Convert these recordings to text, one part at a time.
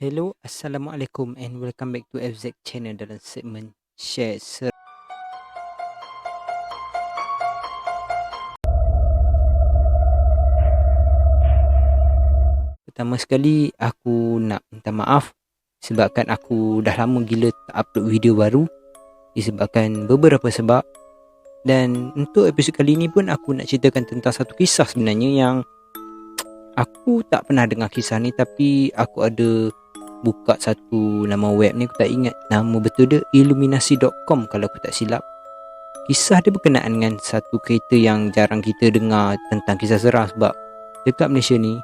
Hello, Assalamualaikum and welcome back to FZ Channel dalam segmen Share Pertama sekali, aku nak minta maaf sebabkan aku dah lama gila tak upload video baru disebabkan beberapa sebab. Dan untuk episod kali ni pun aku nak ceritakan tentang satu kisah sebenarnya yang aku tak pernah dengar kisah ni, tapi aku ada buka satu nama web ni, aku tak ingat nama betul dia, illuminasi.com kalau aku tak silap. Kisah dia berkenaan dengan satu kereta yang jarang kita dengar tentang kisah seram, sebab dekat Malaysia ni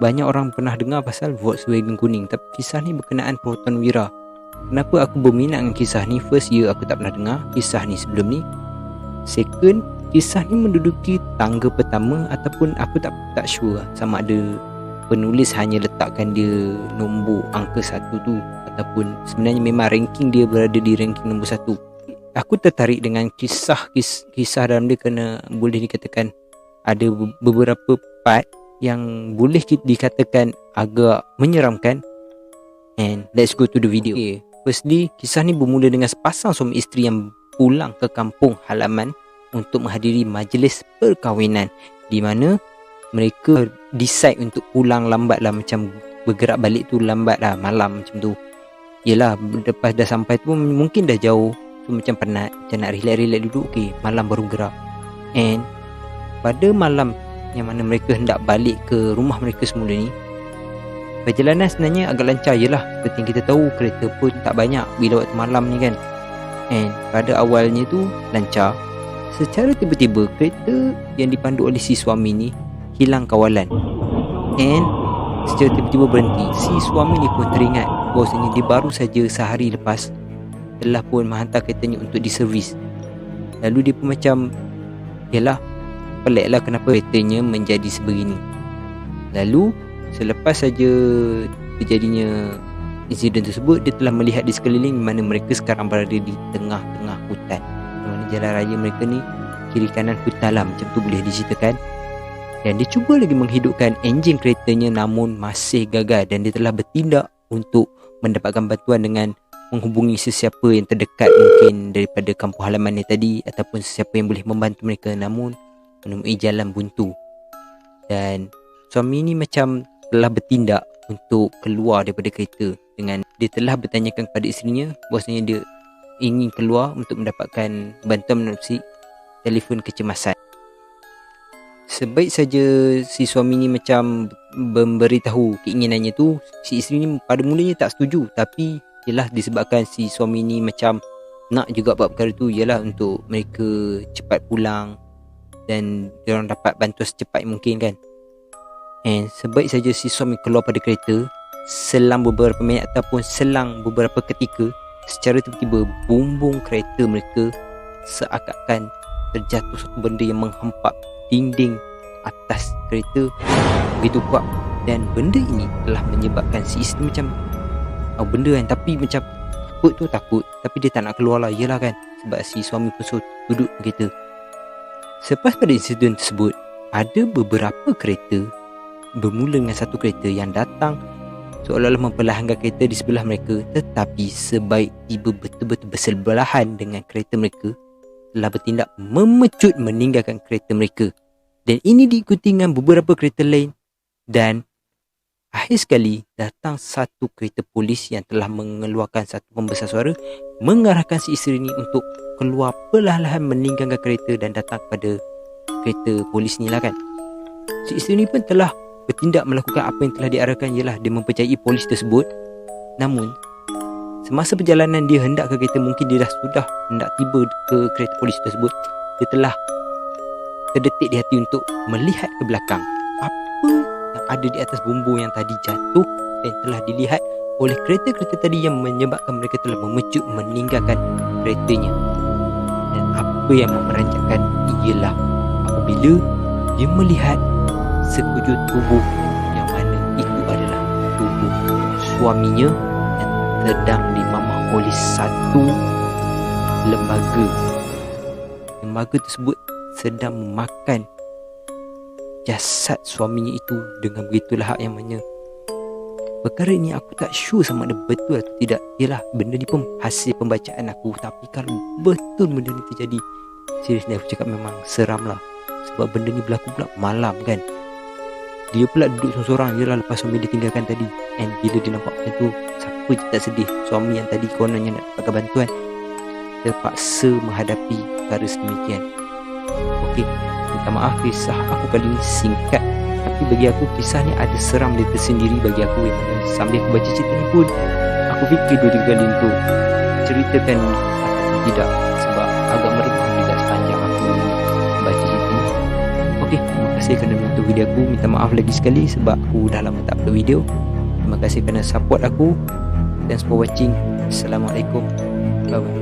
banyak orang pernah dengar pasal Volkswagen kuning, tapi kisah ni berkenaan Proton Wira. Kenapa aku berminat dengan kisah ni? First, aku tak pernah dengar kisah ni sebelum ni. Second, kisah ni menduduki tangga pertama, ataupun aku tak sure sama ada penulis hanya letakkan dia nombor angka 1 tu, ataupun sebenarnya memang ranking dia berada di ranking nombor 1. Aku tertarik dengan kisah dalam dia kerana boleh dikatakan ada beberapa part yang boleh dikatakan agak menyeramkan. And let's go to the video. Okay. Firstly, kisah ni bermula dengan sepasang suami isteri yang pulang ke kampung halaman untuk menghadiri majlis perkahwinan, di mana mereka decide untuk pulang lambat lah, macam bergerak balik tu lambat lah, malam macam tu. Yelah, lepas dah sampai tu mungkin dah jauh, tu macam penat, macam nak relax duduk. Okay, malam baru gerak. And pada malam yang mana mereka hendak balik ke rumah mereka semula ni, perjalanan sebenarnya agak lancar. Yelah, seperti yang kita tahu, kereta pun tak banyak bila waktu malam ni kan. And pada awalnya tu lancar. Secara tiba-tiba kereta yang dipandu oleh si suami ni hilang kawalan, and secara tiba-tiba berhenti. Si suami ni pun teringat bahawasanya dia baru saja sehari lepas telah pun menghantar keretanya untuk diservis. Lalu dia pun macam, yalah, peliklah kenapa keretanya menjadi sebegini. Lalu selepas saja terjadinya insiden tersebut, dia telah melihat di sekeliling mana mereka sekarang berada di tengah-tengah hutan, di mana jalan raya mereka ni kiri kanan hutan lah, macam tu boleh diceritakan. Dan dia cuba lagi menghidupkan enjin keretanya, namun masih gagal. Dan dia telah bertindak untuk mendapatkan bantuan dengan menghubungi sesiapa yang terdekat mungkin daripada kampung halaman ni tadi, ataupun sesiapa yang boleh membantu mereka, namun menemui jalan buntu. Dan suami ni macam telah bertindak untuk keluar daripada kereta, dengan dia telah bertanyakan kepada isterinya bahawasanya dia ingin keluar untuk mendapatkan bantuan melalui telefon kecemasan. Sebaik saja si suami ni macam memberitahu keinginannya tu, si isteri ni pada mulanya tak setuju. Tapi yelah, disebabkan si suami ni macam nak juga buat perkara tu, yelah, untuk mereka cepat pulang dan diorang dapat bantuan secepat mungkin kan. And sebaik saja si suami keluar pada kereta, selang beberapa minit ataupun selang beberapa ketika, secara tiba-tiba bumbung kereta mereka seakan-akan terjatuh satu benda yang menghempap dinding atas kereta begitu kuat. Dan benda ini telah menyebabkan si isteri macam benda kan, tapi macam takut, tapi dia tak nak keluar lah, yelah kan, sebab si suami pun suruh duduk kereta. Selepas pada insiden tersebut, ada beberapa kereta, bermula dengan satu kereta yang datang seolah-olah memperlahankan kereta di sebelah mereka, tetapi sebaik tiba betul-betul bersebelahan dengan kereta mereka, telah bertindak memecut meninggalkan kereta mereka. Dan ini diikuti dengan beberapa kereta lain. Dan akhir sekali datang satu kereta polis yang telah mengeluarkan satu pembesar suara, mengarahkan si isteri ni untuk keluar perlahan-lahan meninggalkan kereta dan datang kepada kereta polis ni lah kan. Si isteri ni pun telah bertindak melakukan apa yang telah diarahkan, ialah dia mempercayai polis tersebut. Namun semasa perjalanan dia hendak ke kereta, mungkin dia sudah hendak tiba ke kereta polis tersebut, dia telah terdetik di hati untuk melihat ke belakang. Apa yang ada di atas bumbung yang tadi jatuh dan telah dilihat oleh kereta-kereta tadi, yang menyebabkan mereka telah memecut meninggalkan keretanya. Dan apa yang memeranjatkan ialah apabila dia melihat sekujur tubuh, yang mana itu adalah tubuh suaminya yang sedang dimamah oleh satu lembaga. Lembaga tersebut sedang memakan jasad suaminya itu dengan begitu lahap, yang mana perkara ni aku tak sure sama ada betul atau tidak. Yelah, benda ni pun hasil pembacaan aku, tapi kalau betul benda ni terjadi, seriously aku cakap memang seram lah. Sebab benda ni berlaku pula malam kan. Dia pula duduk seorang-seorang je lah lepas suami dia tinggalkan tadi. And bila dia nampak macam tu, siapa je tak sedih. Suami yang tadi kononnya nak dapatkan bantuan terpaksa menghadapi perkara sedemikian. Okey, minta maaf kisah aku kali ni singkat, tapi bagi aku kisah ni ada seram dia tersendiri bagi aku. Yang mana sambil aku baca cerita ni pun aku fikir 2-3 kali untuk ceritakan atau tidak, sebab agak meremang juga sepanjang aku baca cerita ni. Okey, terima kasih kerana menonton video aku. Minta maaf lagi sekali sebab aku dah lama tak upload video. Terima kasih kerana support aku. Thanks for watching. Assalamualaikum. Bye bye.